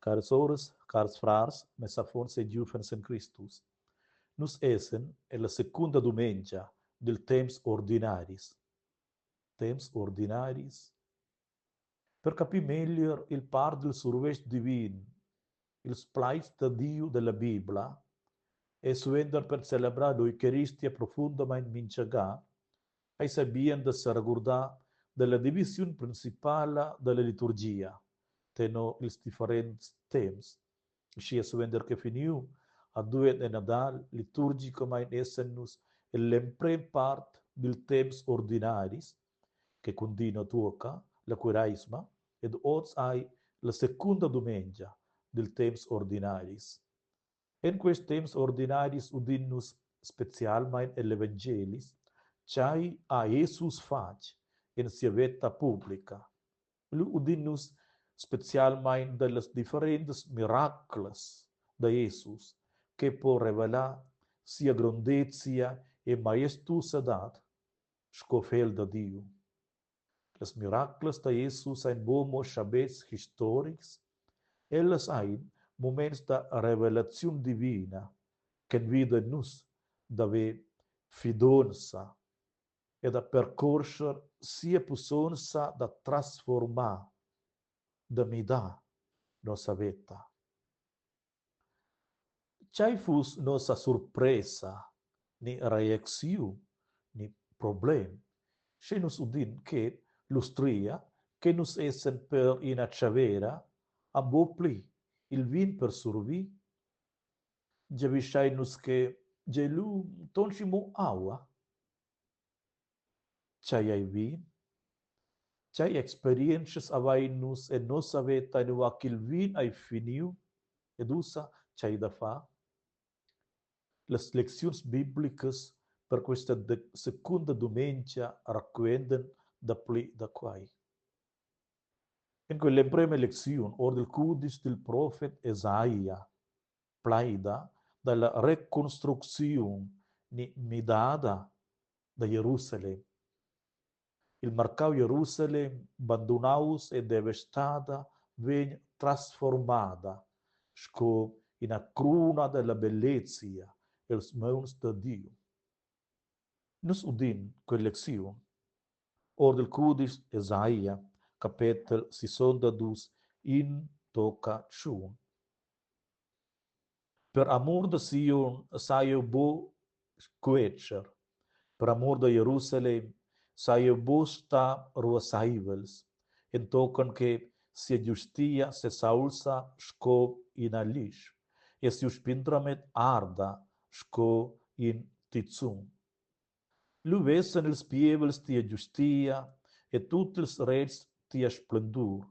Caros ores, caros frares, messafons e giufens in Christus, nus essen è la seconda domenica del temps ordinaris. Temps ordinaris. Per capire meglio il par del survest divin, il splais da Dio della Bibbia, e suender per celebrare l'Eucaristia profondamente minchagà, ai sabien da se ricordare della divisione principale della liturgia, teno ils differenti temps. Scia suender che finiu, a due de Nadal, liturgico mai essennus, e l'empren part del temps ordinaris, che continua tuoca, la queraisma, ed oz hai la seconda domenica del temps ordinaris. En quest temps ordinaris udinus specialmein l'Evangelis, chai a Jesus fac in sia vita publica. Lu udinus specialmein de las diferentes miracles de Jesus, que por revelar sia grandezia e majestuosidad, scofel de Dio. Las miracles de Jesus ein bomo chabets històrics, elas ein moments da revelazione divina, che vide nus dave fidonza e da percorrer sia pussonza da trasformar da midar nossa vita. Chai fus nossa surpresa, ni reacțiu, ni problem, și nus udin che lustria, che nus essen per ina chavera, abopli il vin per survi, javichai nus che gelu tonchimo aua, chai ai vin, chai experiences avai nus e nossa veta nu aquil vin ai finiu, ed usa chai da fa, las leccions bíblicas per questa seconda domenica raccogliendo da pli da quai. In quella prima lezione, or del codice del profeta Esaia, plaida dalla ricostruzione ni midada da Gerusalemme. Il marcau Gerusalemme, abbandonaus e devastada, venne trasformata, sco in a cruna della bellezza, els mãos de Dio. Nos udin quella lezione, or del codice Esaia, capítulo 62, in toca chun. Per amor de Sion, saio bo quecher, per amor de Jerusalem, saio bo sta ruasaivels, en tocan que se justia se saulsa sco in alish, e se uspintramet arda sco in tizum. Lu vessen ils pievels tia justia, e tutti ils reis tia splendur,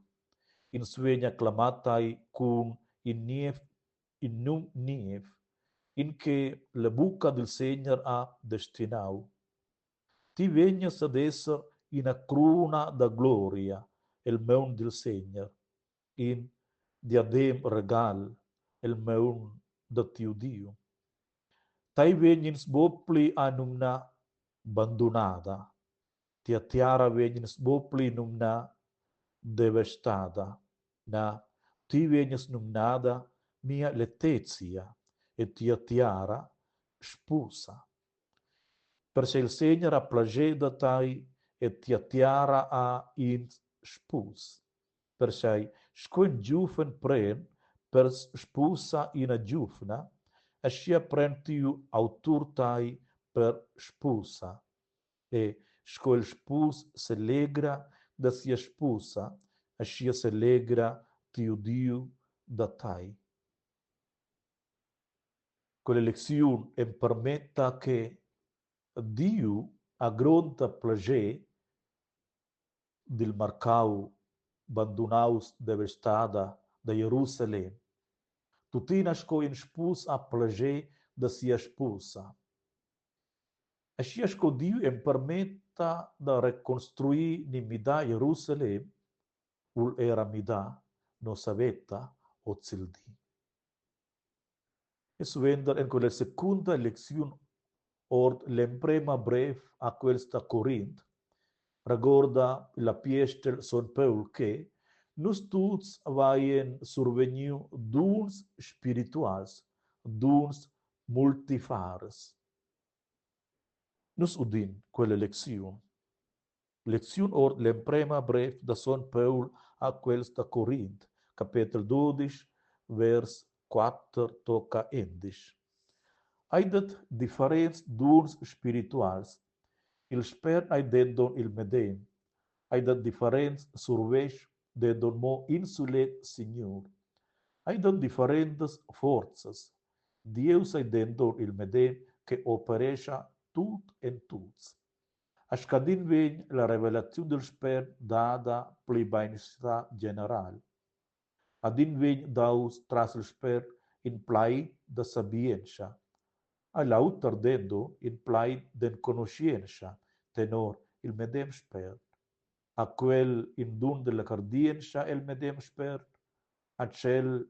in suegna clamatai cum in num niev, in che la buca del Signor ha destinau. Ti vegnas ad esser in a cruna da gloria, el meun del Signor, in diadem regal, el meun da tiu Dio. Tai vegnis bopli anumna abbandonada, tia tiara vegnis bopli numna devastada, na ti vegnis numnada mia letezia, e tia tiara spusa. Perché il Signore ha plageda tai, e tia tiara a in spus. Perché scoin giufen pren, per spusa in a giufna, ascia pren tiu autur tai per spusa. E scoil spus se legra da sia spusa, ascia se legra tiu Dio da tai. Quella lezione em permetta che Dio agronta plage del marcau abandonaus devastada da Jerusalém. Tutinas co in spus a plage da sia spusa. Ascia sco Dio em permetta da reconstruir ni midar Jerusalém, ul era midar, no saveta o zildi. E suender en quella seconda lezione or l'emprema brev a questa Corint, ragorda la piestel son Paul che Nus tuts vaien surveniu duns spirituals, duns multifares. Nus udin quelle lecțiun. Lecțiun or l'emprema bref da son Paul a quels da Corint, capitol 12, vers 4 toca 11. Aidat differents duns spirituals, il sper ai dendon il medem, aidat differents surveix dendon mo insulet signor, aidat differentes forzas, Deus ai dendon il medem che operesha tut en tuts. Ascadin vegn la revelazione del sper dada plibainsta general. Adin vegn daus tras il sper in plai da sabienza. All'autor dendo in plai den conoscienza, tenor il medem sper. A quel in dun della cardienza il medem sper, a cel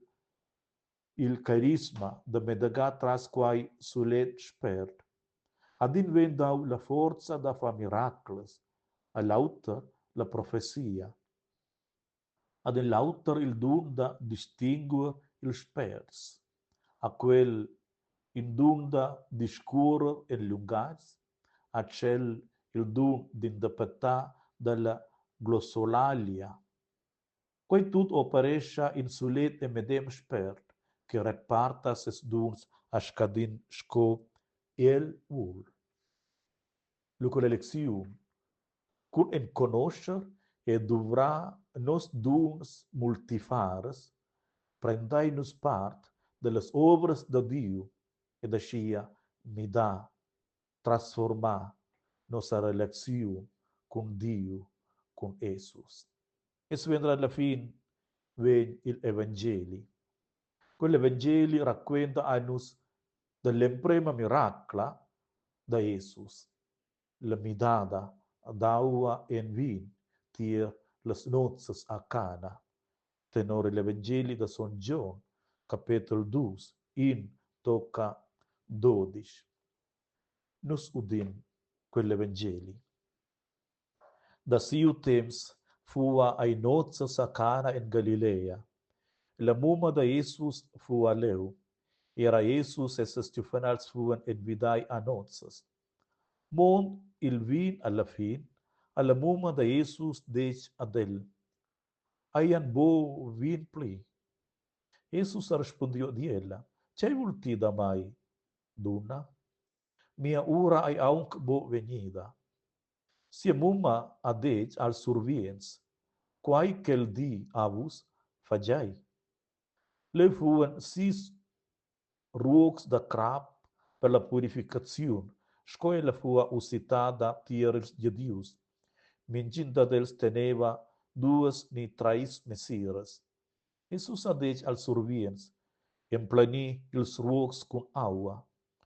il carisma da medaga tras quai sulet sper. Adin ven dau la forza da fa miracles, all'autor la profecia. Adin l'autor il dun da distingue il spers. A quel in dun da discurre en lungaz, a cel il dun d'interpretar dalla glossolalia. Quai tut operescha in sulet e medem spert, che reparta ses duns a scadin sco el ul. Lucro l'eleziun, cun en conoscer e dovrà nos duns multifares, prendai nos part de las obras de Dio e da scia midar, transformar nossa relazione con Dio, con Jesus. E vendrà alla fine ven il Evangeli. Quell'Evangeli racconta a nos dell'emprema miracla da Jesus, la midada d'aua en vin, tier las nozes a Cana. Tenore l'Evangeli da Son Gion, capitol 2, in toca 12. Nos udin quell'Evangeli. Da siu temps fua ai nozes a Cana in Galilea. La muma da Jesus fua leu. Era Jesus e ses juvenals fuan envidai a nozes. Mond il vin alla fin, alla muma da Jesus dec adel. Aian bo vin pli. Jesus respondió di ella, c'è vulti da mai, duna? Mia ura ai aunc bo venida. Sia mumma adec al surviens, quai quel di avus fagiai. Le fuan 6 ruocs da crap per la purificazione, scoela fua usitada tieris de Dius. Minginda dels teneva 2 ni 3 mesiras. Jesus adec al surviens, emplani ils ruocs cun aua,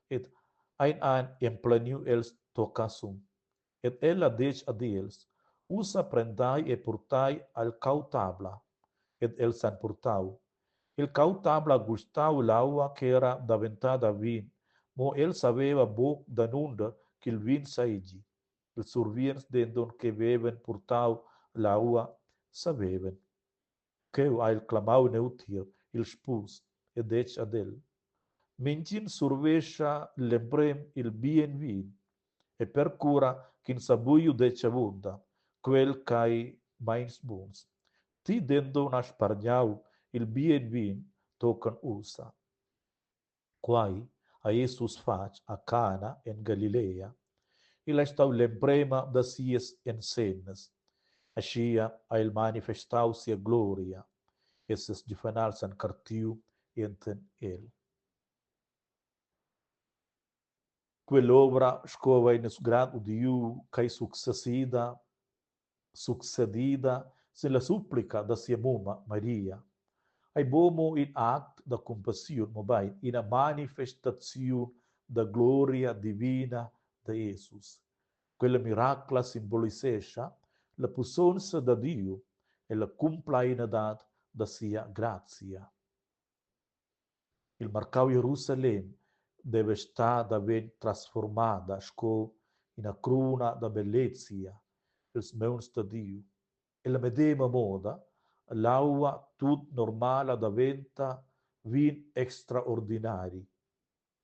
et ein an emplaniu els tocasum, et ella dec ad ils, usa prendai e portai al cautabla, et els an portau. Il cautabla gustau l'aua che era daventada vin, mo el saveva boc danunda che il vin saigi. Il surviens dendon che veven portau l'aua saveven. Queu a il clamau neutir, il spus, ed ec ad el. Mingin survescia l'emprem il bien vin, e per cura kin sabuiu dec avunda, quel cai mains buns. Ti dendon a spargiau il bien vin tocan usa. Quai a Jesus fac a Cana en Galilea, il stau l'emprema da sies en senes, ascia a il manifestau sia gloria, esses juvenals an cartiu enten el. Quell'obra scova in gran udiu cai succedida se la supplica da sia muma Maria. Ai bomo in act da compassione, mobai, in a manifestazione da gloria divina da Jesus. Quella miracla simbolisescia la pussonza da Dio e la complainedad da sia grazia. Il marcau Jerusalem deve estar da ben trasformada, sco in a cruna da bellezia, ils meuns da Dio. E la medema moda, L'acqua tut normale diventa vin extraordinari.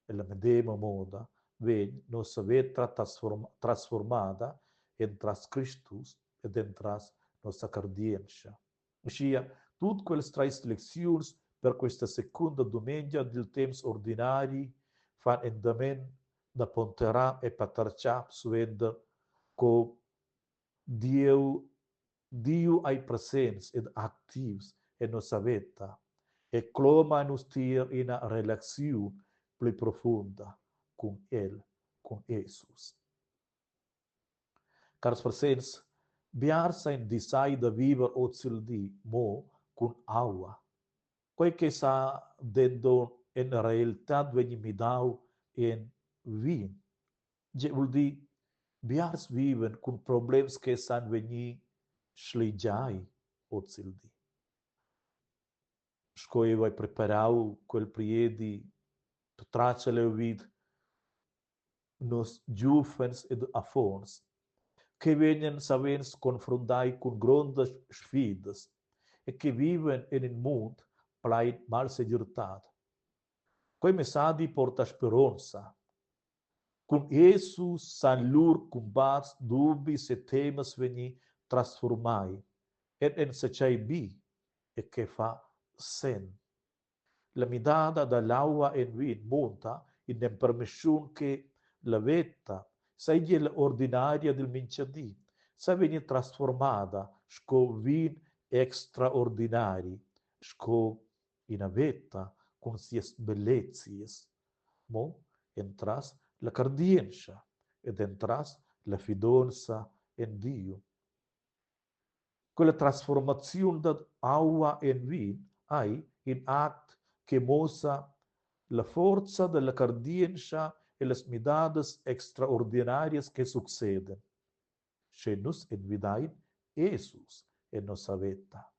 E la medesima moda, ven nostra vita trasformata entras Christus ed entras nostra cardienza. Ossia, tutte quelle tre lezioni per questa seconda domenica del temps ordinari fan endamen da ponterà e patarcià suendo co Dio, Dio ai presents ed actius e nostra vita e cloma nos tir in una relazione più profonda con Él, con Jesus. Caros presents, biar sein desai da viver oțil di mo con aua. Quei che sa dendo in realtà veni mi dau in vin. Je vuol di biars viven con problems che san veni schligiai oțil di. Scoie vai preparau quel priedi tracele vid nos giuvens ed afons che venien savens confrontai con grandes sfidas e che viven in un mondo pleit mal segurtat. Quei messadi porta speranza. Con Jesus san lur combats dubis e temas veni trasformai ed en secei bi e che fa sen. La midada dall'aua en vin monta in den permission che la vetta sei l'ordinaria del minciadì, sa veni trasformata sco vin extraordinari, sco in vetta con sies bellezies. Mo entras la cardienza ed entras la fidanza in Dio. Quella trasformazione da aua in vin hai in act che mosa la forza della cardienza e las midades extraordinarias que succeden. Se nos envidai Jesus en nossa vita.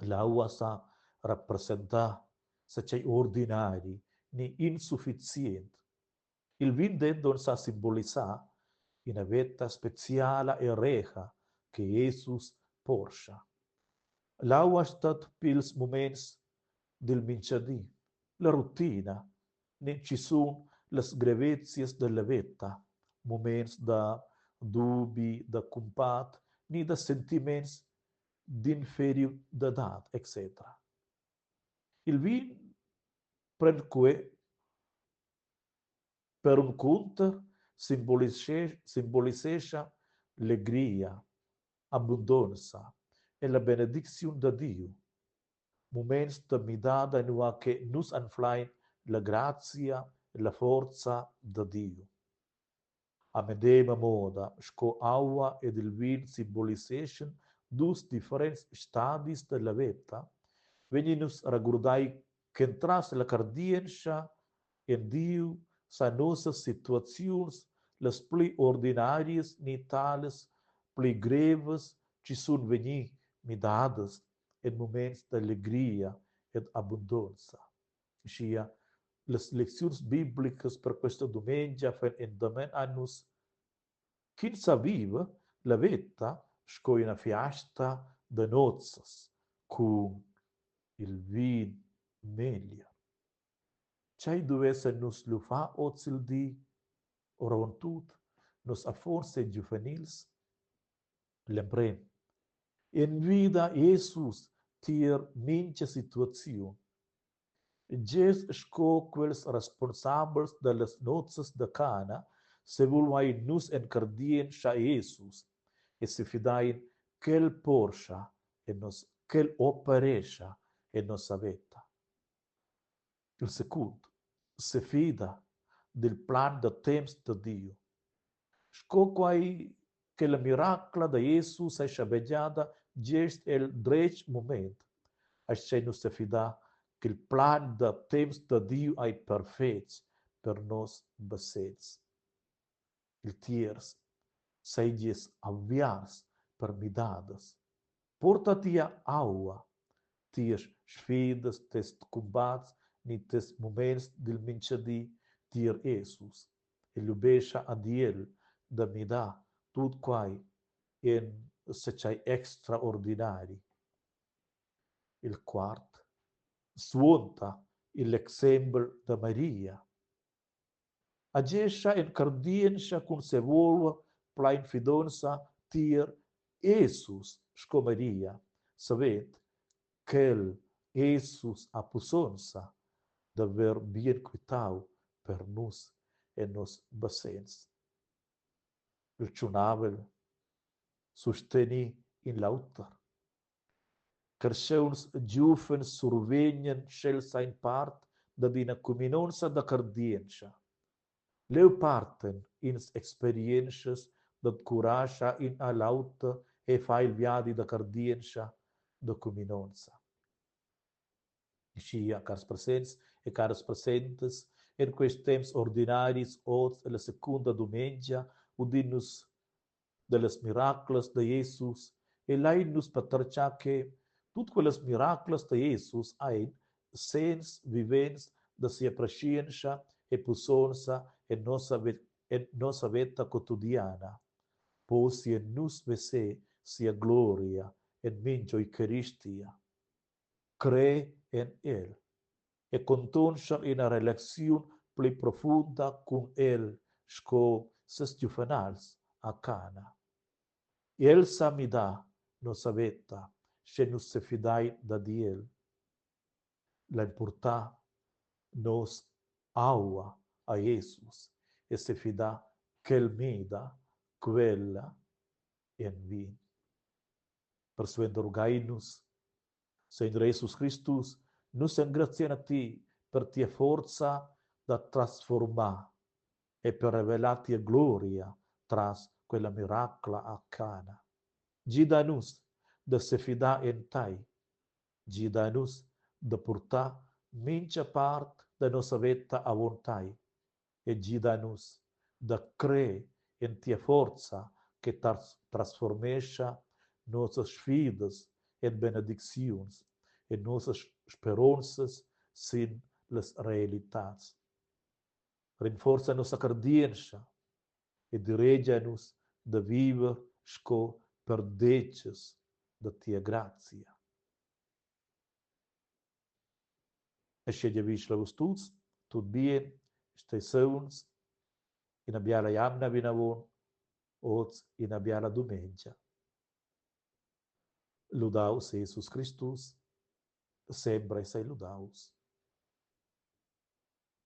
L'agua sa rappresenta se c'è ordinari ni insufficiente. Il vin dendon sa simbolizza una vita speciale e regia che Jesus porta. L'agua stat pils moments del minciadì, la rutina, ne ci sono le grevezies della vita, moments da dubi, da compat, ni da sentiments d'inferiorità, etc. Il vin prenque per un conto simbolicesce allegria, abbondanza e la benedizione da Dio. Moments de midada in che nus anflain la grazia e la forza da Dio. A medema moda, sco aua ed il vin simbolicescen dus differents stadis della vita, veninus ragurdai che entras la cardienza in Dio sa nossas situazions, las pli ordinarias ni tales, pli greves, ci sun veni midadas in moments de alegria ed abbondanza. Scia, les lezioni biblicas per questa domenica fan endamen annus quin sa vive la vita sco una fiasta de nozzas con il vin meglio. C'hai dovesse nus lu fa ozil di oravontut nos a forse juvenils lembren. In vida Jesus tier mincha situazione. Jes sco quels responsables de las noces de Cana se volvai nus encardien sha Jesus e se fidain quel porscha e nos quel operescha e nos aveta. Il secondo se fida del plan de temps de Dio. Sco quai che la miracla de Jesus è shabellada just el drech moment. Asce nos se fida che il plan de temps de Dio è perfetto per nos besets. Il tiers seiges avviars per midades. Portatia aua, tiers sfides, tes combats, ni tes moments del minciadi, tier Jesus. E lubesha adiel da midà, tut quai in se c'hai extraordinari. Il quart, suonta l'esempio da Maria. Agesha en cardiensha con se volva plain fidonza tier Jesus sco Maria, sabet quel Jesus apusonsa d'aver bien quitau per nus e nos basens. Il ciunavel sosteni in lauter. Cresceuns giufens survegnen scel sein part da dina cuminonsa da cardiensha. Leu parten ins experiences dat curascia in a lauta e fa il viadi da cardiensha da cuminonsa. Scia, cars presents e caras presentes, in quest temps ordinaris oz la secunda domengia udinus de las miraclas de Jesus e lainus patercia che tut quellas miraclas de Jesus ein sens vivens da sia prescienza e pusonsa e nossa vita quotidiana, posi en nus vese sia gloria en mincio Eucharistia. Cree en él e contonscia in una relazione pli profunda con él sco ses giuvenals a Cana. El sa midar nossa vita, se nos se fidai da Diel. La importa nos aua a Jesus e se fida quel mida quella en vin. Persuendo rogai-nos, Senhor Jesus Christus, nos ingraziamo a ti per tia forza da trasformar e per revelar tia gloria tras quella miracla a Cana. Gida-nos da se fidar en tai, gida-nos da portar mincha parte da nossa vita a vontai e gida-nos da crer en tia forza que transformescha nossas vidas en benediccions e nossas esperanças sin las realidades. Rinforza nossa cardiença e dirige-nos da viver sco perdeces da tia grazia. E sceglie visla vos tuts, tut bien, stai sauns, in abbiala jamna vinavon, oz in abbiala domenica. Ludaus Jesus Christus, sempre sei ludaus.